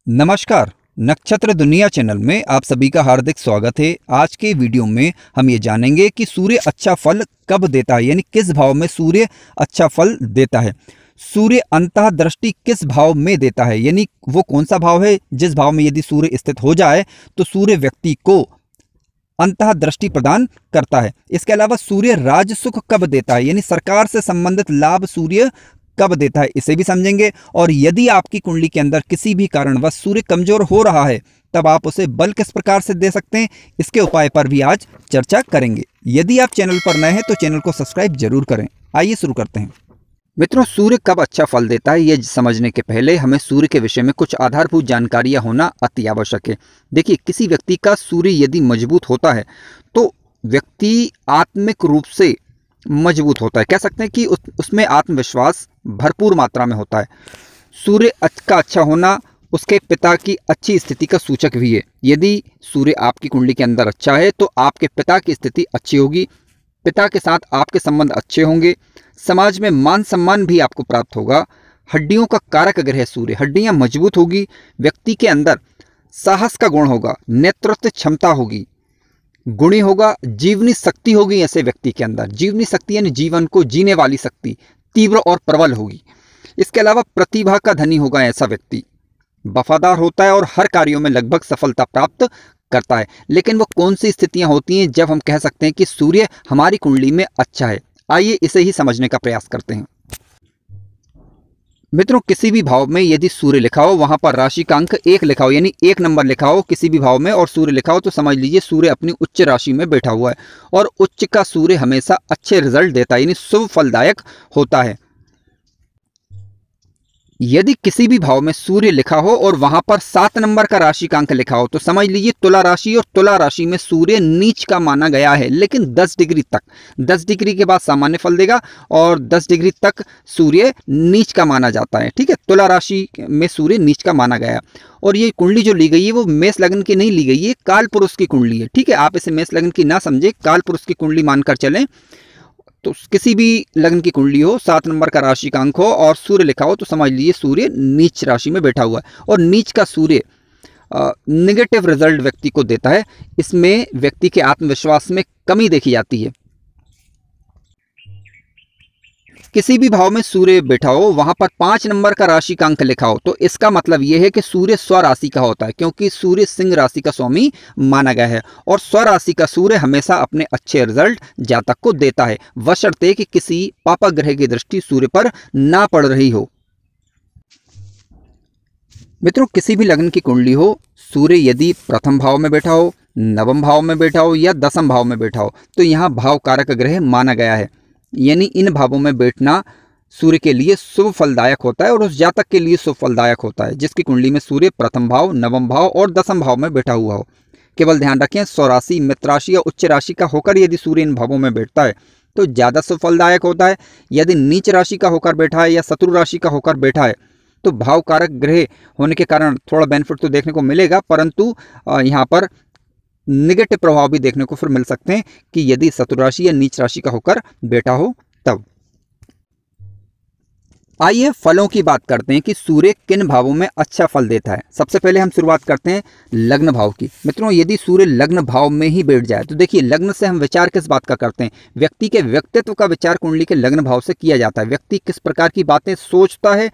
नमस्कार। नक्षत्र दुनिया चैनल में आप सभी का हार्दिक स्वागत है। आज के वीडियो में हम ये जानेंगे कि सूर्य अच्छा फल कब देता है, यानी किस भाव में सूर्य अच्छा फल देता है। सूर्य अंतः दृष्टि किस भाव में देता है, यानी वो कौन सा भाव है जिस भाव में यदि सूर्य स्थित हो जाए तो सूर्य व्यक्ति को अंतः दृष्टि प्रदान करता है। इसके अलावा सूर्य राज सुख कब देता है, यानी सरकार से संबंधित लाभ सूर्य कब देता है, इसे भी समझेंगे। और यदि आपकी कुंडली के अंदर किसी भी कारणवश सूर्य कमजोर हो रहा है तब आप उसे बल किस प्रकार से दे सकते हैं, इसके उपाय पर भी आज चर्चा करेंगे। यदि आप चैनल पर नए हैं तो चैनल को सब्सक्राइब जरूर करें। आइए शुरू करते हैं। मित्रों, सूर्य कब अच्छा फल देता है ये समझने के पहले हमें सूर्य के विषय में कुछ आधारभूत जानकारियां होना अति आवश्यक है। देखिए, किसी व्यक्ति का सूर्य यदि मजबूत होता है तो व्यक्ति आत्मिक रूप से मजबूत होता है। कह सकते हैं कि उसमें आत्मविश्वास भरपूर मात्रा में होता है। सूर्य का अच्छा होना उसके पिता की अच्छी स्थिति का सूचक भी है। यदि सूर्य आपकी कुंडली के अंदर अच्छा है तो आपके पिता की स्थिति अच्छी होगी, पिता के साथ आपके संबंध अच्छे होंगे, समाज में मान सम्मान भी आपको प्राप्त होगा। हड्डियों का कारक ग्रह सूर्य, हड्डियां मजबूत होगी, व्यक्ति के अंदर साहस का गुण होगा, नेतृत्व क्षमता होगी, गुणी होगा, जीवनी शक्ति होगी। ऐसे व्यक्ति के अंदर जीवनी शक्ति यानी जीवन को जीने वाली शक्ति तीव्र और प्रबल होगी। इसके अलावा प्रतिभा का धनी होगा ऐसा व्यक्ति, वफादार होता है और हर कार्यों में लगभग सफलता प्राप्त करता है। लेकिन वो कौन सी स्थितियां होती हैं जब हम कह सकते हैं कि सूर्य हमारी कुंडली में अच्छा है, आइए इसे ही समझने का प्रयास करते हैं। मित्रों, किसी भी भाव में यदि सूर्य लिखा हो वहां पर राशि का अंक 1 लिखा हो, यानी 1 नंबर लिखा हो किसी भी भाव में और सूर्य लिखा हो तो समझ लीजिए सूर्य अपनी उच्च राशि में बैठा हुआ है। और उच्च का सूर्य हमेशा अच्छे रिजल्ट देता है, यानी शुभ फलदायक होता है। यदि किसी भी भाव में सूर्य लिखा हो और वहां पर 7 नंबर का राशि का अंक लिखा हो तो समझ लीजिए तुला राशि, और तुला राशि में सूर्य नीच का माना गया है, लेकिन 10 डिग्री तक, 10 डिग्री के बाद सामान्य फल देगा और 10 डिग्री तक सूर्य नीच का माना जाता है। ठीक है, तुला राशि में सूर्य नीच का माना गया। और ये कुंडली जो ली गई है वो मेष लग्न की नहीं ली गई है, काल पुरुष की कुंडली है। ठीक है, आप इसे मेष लग्न की ना समझे, काल पुरुष की कुंडली मानकर चलें। तो किसी भी लग्न की कुंडली हो, 7 नंबर का राशि का अंक हो और सूर्य लिखा हो तो समझ लीजिए सूर्य नीच राशि में बैठा हुआ है। और नीच का सूर्य नेगेटिव रिजल्ट व्यक्ति को देता है। इसमें व्यक्ति के आत्मविश्वास में कमी देखी जाती है। किसी भी भाव में सूर्य बैठा हो वहां पर 5 नंबर का राशि का अंक लिखा हो तो इसका मतलब यह है कि सूर्य स्वराशि का होता है, क्योंकि सूर्य सिंह राशि का स्वामी माना गया है। और स्वराशि का सूर्य हमेशा अपने अच्छे रिजल्ट जातक को देता है, बशर्ते कि किसी पापा ग्रह की दृष्टि सूर्य पर ना पड़ रही हो। मित्रों, किसी भी लग्न की कुंडली हो, सूर्य यदि प्रथम भाव में बैठा हो, नवम भाव में बैठा हो या दसम भाव में बैठा हो तो यहाँ भाव कारक ग्रह माना गया है, यानी इन भावों में बैठना सूर्य के लिए शुभ फलदायक होता है और उस जातक के लिए शुभ फलदायक होता है जिसकी कुंडली में सूर्य प्रथम भाव, नवम भाव और दसम भाव में बैठा हुआ हो। केवल ध्यान रखें, स्वराशि, मित्र राशि या उच्च राशि का होकर यदि सूर्य इन भावों में बैठता है तो ज़्यादा शुभ फलदायक होता है। यदि नीच राशि का होकर बैठा है या शत्रु राशि का होकर बैठा है तो भाव कारक ग्रह होने के कारण थोड़ा बेनिफिट तो देखने को मिलेगा, परंतु यहाँ पर निगेटिव प्रभाव भी देखने को फिर मिल सकते हैं कि यदि शत्रु राशि या नीच राशि का होकर बैठा हो तब। आइए फलों की बात करते हैं कि सूर्य किन भावों में अच्छा फल देता है। सबसे पहले हम शुरुआत करते हैं लग्न भाव की। मित्रों, यदि सूर्य लग्न भाव में ही बैठ जाए तो देखिए, लग्न से हम विचार किस बात का करते हैं, व्यक्ति के व्यक्तित्व का विचार कुंडली के लग्न भाव से किया जाता है। व्यक्ति किस प्रकार की बातें सोचता है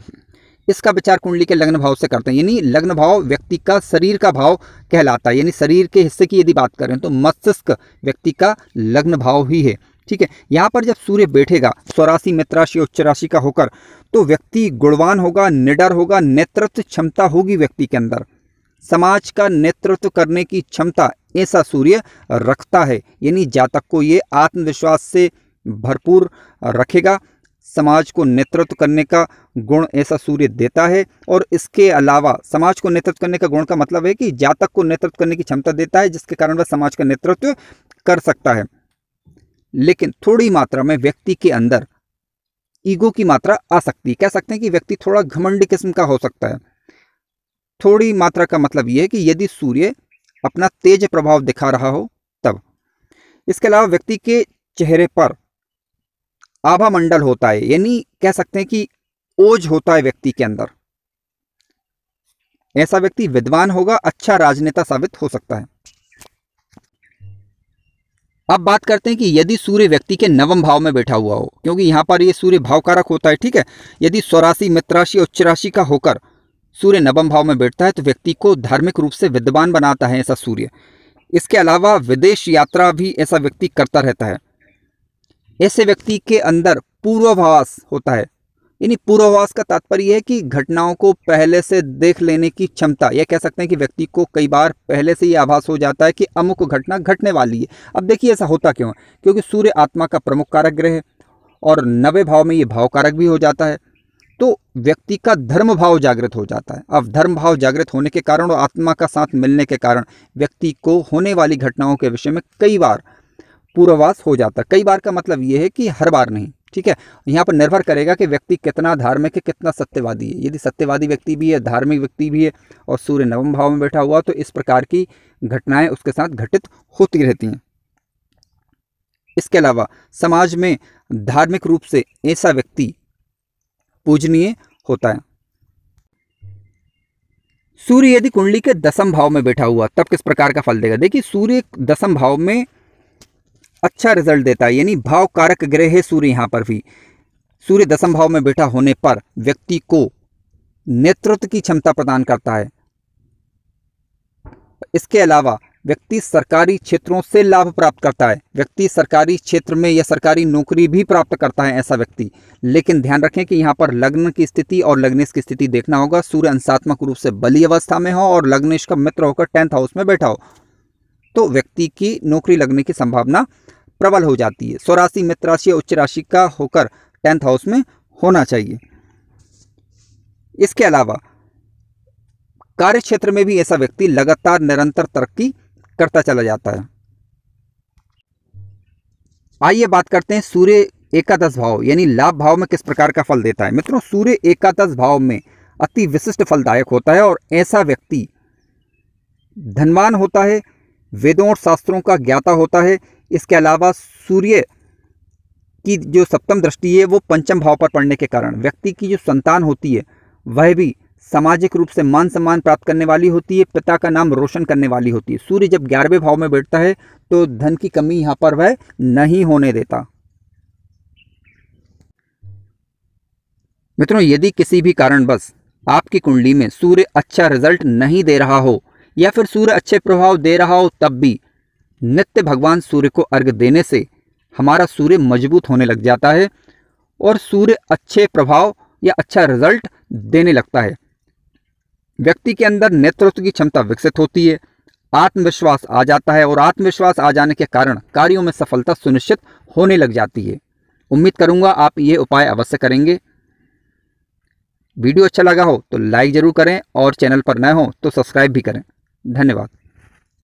इसका विचार कुंडली के लग्न भाव से करते हैं। यानी लग्न भाव व्यक्ति का शरीर का भाव कहलाता है, यानी शरीर के हिस्से की यदि बात करें तो मस्तिष्क व्यक्ति का लग्न भाव ही है। ठीक है, यहाँ पर जब सूर्य बैठेगा स्वराशि, मित्र राशि, उच्च राशि का होकर तो व्यक्ति गुणवान होगा, निडर होगा, नेतृत्व क्षमता होगी व्यक्ति के अंदर, समाज का नेतृत्व करने की क्षमता ऐसा सूर्य रखता है। यानी जातक को ये आत्मविश्वास से भरपूर रखेगा, समाज को नेतृत्व करने का गुण ऐसा सूर्य देता है। और इसके अलावा समाज को नेतृत्व करने का गुण का मतलब है कि जातक को नेतृत्व करने की क्षमता देता है, जिसके कारण वह समाज का नेतृत्व कर सकता है। लेकिन थोड़ी मात्रा में व्यक्ति के अंदर ईगो की मात्रा आ सकती है। कह सकते हैं कि व्यक्ति थोड़ा घमंडी किस्म का हो सकता है। थोड़ी मात्रा का मतलब यह है कि यदि सूर्य अपना तेज प्रभाव दिखा रहा हो तब। इसके अलावा व्यक्ति के चेहरे पर आभा मंडल होता है, यानी कह सकते हैं कि ओज होता है व्यक्ति के अंदर। ऐसा व्यक्ति विद्वान होगा, अच्छा राजनेता साबित हो सकता है। अब बात करते हैं कि यदि सूर्य व्यक्ति के नवम भाव में बैठा हुआ हो, क्योंकि यहाँ पर ये सूर्य भाव कारक होता है, ठीक है। यदि स्वराशि, मित्र राशि और उच्च राशि का होकर सूर्य नवम भाव में बैठता है तो व्यक्ति को धार्मिक रूप से विद्वान बनाता है ऐसा सूर्य। इसके अलावा विदेश यात्रा भी ऐसा व्यक्ति करता रहता है। ऐसे व्यक्ति के अंदर पूर्वाभास होता है, यानी पूर्वाभास का तात्पर्य है कि घटनाओं को पहले से देख लेने की क्षमता। यह कह सकते हैं कि व्यक्ति को कई बार पहले से ही आभास हो जाता है कि अमुक घटना घटने वाली है। अब देखिए ऐसा होता क्यों है, क्योंकि सूर्य आत्मा का प्रमुख कारक ग्रह है और 9वें भाव में ये भाव कारक भी हो जाता है, तो व्यक्ति का धर्म भाव जागृत हो जाता है। अब धर्म भाव जागृत होने के कारण और आत्मा का साथ मिलने के कारण व्यक्ति को होने वाली घटनाओं के विषय में कई बार पूर्वाभास हो जाता है। कई बार का मतलब ये है कि हर बार नहीं, ठीक है। यहाँ पर निर्भर करेगा कि व्यक्ति कितना धार्मिक है, कितना सत्यवादी है। यदि सत्यवादी व्यक्ति भी है, धार्मिक व्यक्ति भी है और सूर्य नवम भाव में बैठा हुआ, तो इस प्रकार की घटनाएं उसके साथ घटित होती रहती हैं। इसके अलावा समाज में धार्मिक रूप से ऐसा व्यक्ति पूजनीय होता है। सूर्य यदि कुंडली के 10वें भाव में बैठा हुआ तब किस प्रकार का फल देगा। देखिए सूर्य 10वें भाव में अच्छा रिजल्ट देता है, यानी भाव कारक ग्रह है सूर्य। यहाँ पर भी सूर्य 10वें भाव में बैठा होने पर व्यक्ति को नेतृत्व की क्षमता प्रदान करता है। इसके अलावा व्यक्ति सरकारी क्षेत्रों से लाभ प्राप्त करता है। व्यक्ति सरकारी क्षेत्र में या सरकारी नौकरी भी प्राप्त करता है ऐसा व्यक्ति। लेकिन ध्यान रखें कि यहाँ पर लग्न की स्थिति और लग्नेश की स्थिति देखना होगा। सूर्य अंशात्मक रूप से बली अवस्था में हो और लग्नेश का मित्र होकर 10th हाउस में बैठा हो तो व्यक्ति की नौकरी लगने की संभावना प्रबल हो जाती है। स्वराशि, मित्र राशि, उच्च राशि का होकर 10th हाउस में होना चाहिए। इसके अलावा कार्य क्षेत्र में भी ऐसा व्यक्ति लगातार निरंतर तरक्की करता चला जाता है। आइए बात करते हैं सूर्य एकादश भाव यानी लाभ भाव में किस प्रकार का फल देता है। मित्रों सूर्य एकादश भाव में अति विशिष्ट फलदायक होता है और ऐसा व्यक्ति धनवान होता है, वेदों और शास्त्रों का ज्ञाता होता है। इसके अलावा सूर्य की जो 7वीं दृष्टि है वो 5वें भाव पर पड़ने के कारण व्यक्ति की जो संतान होती है वह भी सामाजिक रूप से मान सम्मान प्राप्त करने वाली होती है, पिता का नाम रोशन करने वाली होती है। सूर्य जब 11वें भाव में बैठता है तो धन की कमी यहाँ पर वह नहीं होने देता। मित्रों यदि किसी भी कारणवश आपकी कुंडली में सूर्य अच्छा रिजल्ट नहीं दे रहा हो या फिर सूर्य अच्छे प्रभाव दे रहा हो तब भी नित्य भगवान सूर्य को अर्घ्य देने से हमारा सूर्य मजबूत होने लग जाता है और सूर्य अच्छे प्रभाव या अच्छा रिजल्ट देने लगता है। व्यक्ति के अंदर नेतृत्व की क्षमता विकसित होती है, आत्मविश्वास आ जाता है और आत्मविश्वास आ जाने के कारण कार्यों में सफलता सुनिश्चित होने लग जाती है। उम्मीद करूंगा आप ये उपाय अवश्य करेंगे। वीडियो अच्छा लगा हो तो लाइक जरूर करें और चैनल पर नए हो तो सब्सक्राइब भी करें। धन्यवाद।